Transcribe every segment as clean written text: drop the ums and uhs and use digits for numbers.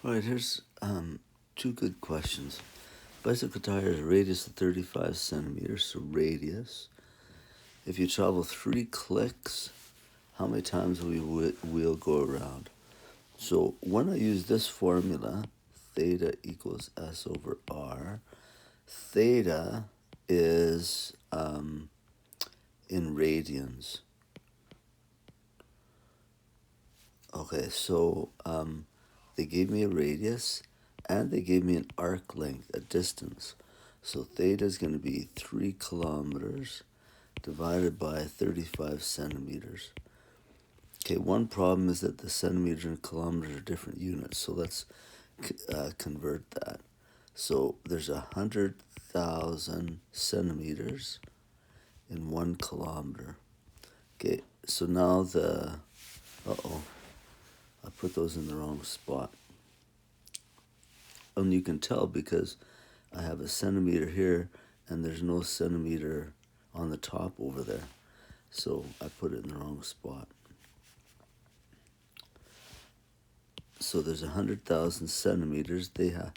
All right, here's two good questions. Bicycle tire is radius of 35 centimeters, so radius. If you travel 3 clicks, how many times will your wheel go around? So when I use this formula, theta equals S over R, theta is in radians. Okay, so they gave me a radius and they gave me an arc length, a distance. So theta is going to be 3 kilometers divided by 35 centimeters. Okay, one problem is that the centimeter and kilometer are different units, so let's convert that. So there's 100,000 centimeters in 1 kilometer. Okay, so now I put those in the wrong spot. And you can tell because I have a centimeter here and there's no centimeter on the top over there. So I put it in the wrong spot. So there's 100,000 centimeters. They have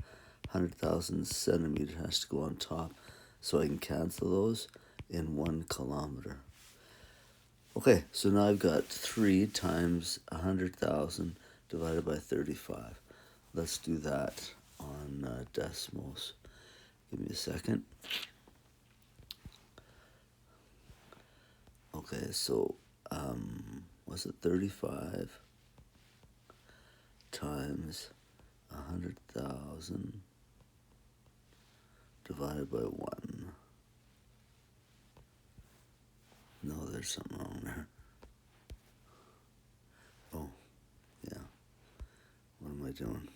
100,000 centimeters has to go on top. So I can cancel those in 1 kilometer. Okay, so now I've got 3 times 100,000 divided by 35. Let's do that on decimals. Give me a second. Okay, so was it 35 times 100,000 divided by 1? No, there's something wrong there. Oh, yeah. What am I doing?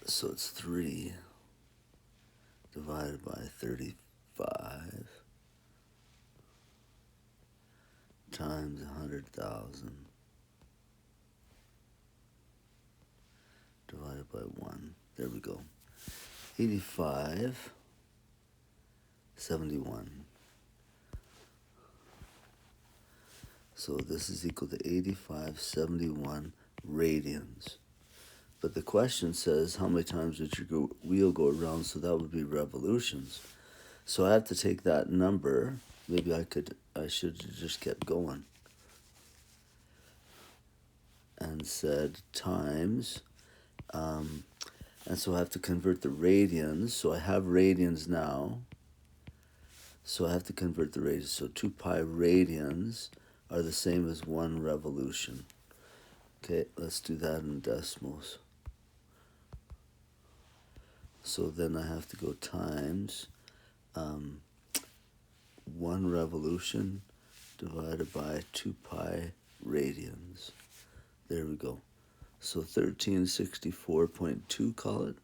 So it's 3 divided by 35 times 100,000 divided by 1. There we go. 8571. So this is equal to 8571 radians. But the question says how many times did your wheel go around, so that would be revolutions. So I have to take that number. Maybe I should have just kept going. And said times, and so I have to convert the radians. So I have radians now. So I have to convert the radians. So 2 pi radians are the same as 1 revolution. Okay, let's do that in decimals. So then I have to go times 1 revolution divided by 2 pi radians. There we go. So 1364.2, call it.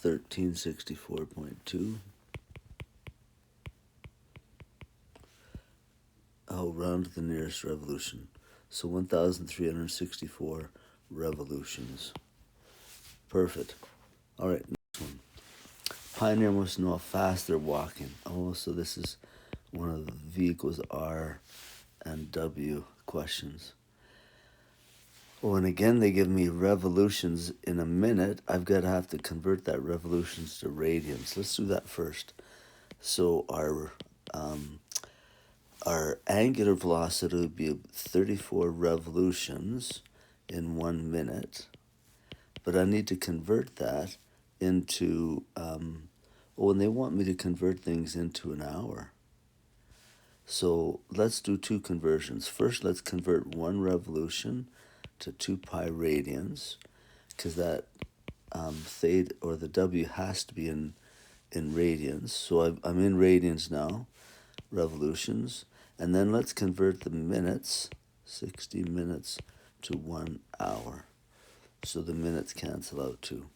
1364.2. I'll round to the nearest revolution. So 1,364 revolutions. Perfect. All right, next one. Pioneer wants to know how fast they're walking. Oh, so this is one of the V equals R and W questions. Oh, and again, they give me revolutions in a minute. I've got to have to convert that revolutions to radians. Let's do that first. So our angular velocity would be 34 revolutions in 1 minute. But I need to convert that into, and they want me to convert things into an hour. So let's do 2 conversions. First, let's convert 1 revolution to 2 pi radians, because that theta, or the W, has to be in radians. So I'm in radians now, revolutions. And then let's convert the minutes, 60 minutes, to 1 hour. So the minutes cancel out too.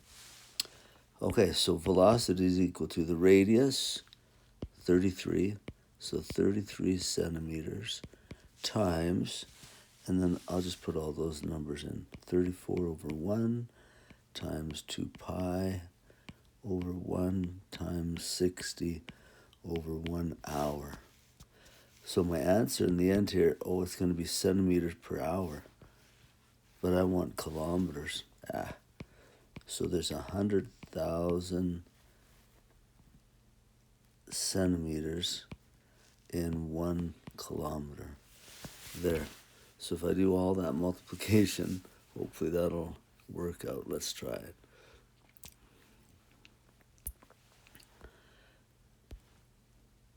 Okay, so velocity is equal to the radius, 33, so 33 centimeters, times, and then I'll just put all those numbers in. 34 over 1 times 2 pi over 1 times 60 over 1 hour. So my answer in the end here, it's going to be centimeters per hour. But I want kilometers. So there's 100,000 centimeters in 1 kilometer. There. So if I do all that multiplication, hopefully that'll work out. Let's try it.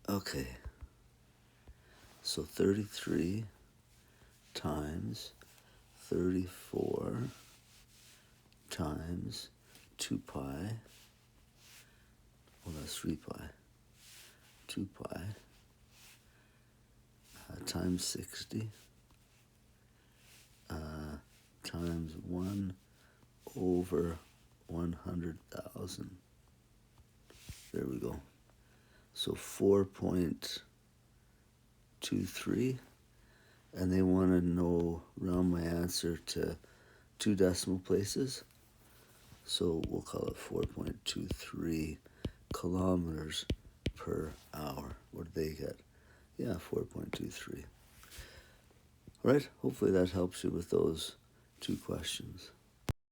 Okay. So 33 times 34 times 2 pi. Well, that's 3 pi. 2 pi times 60 times 1 over 100,000. There we go. So 4.23. And they want to know round my answer to 2 decimal places. So we'll call it 4.23 kilometers per hour. What did they get? Yeah, 4.23. All right, hopefully that helps you with those 2 questions.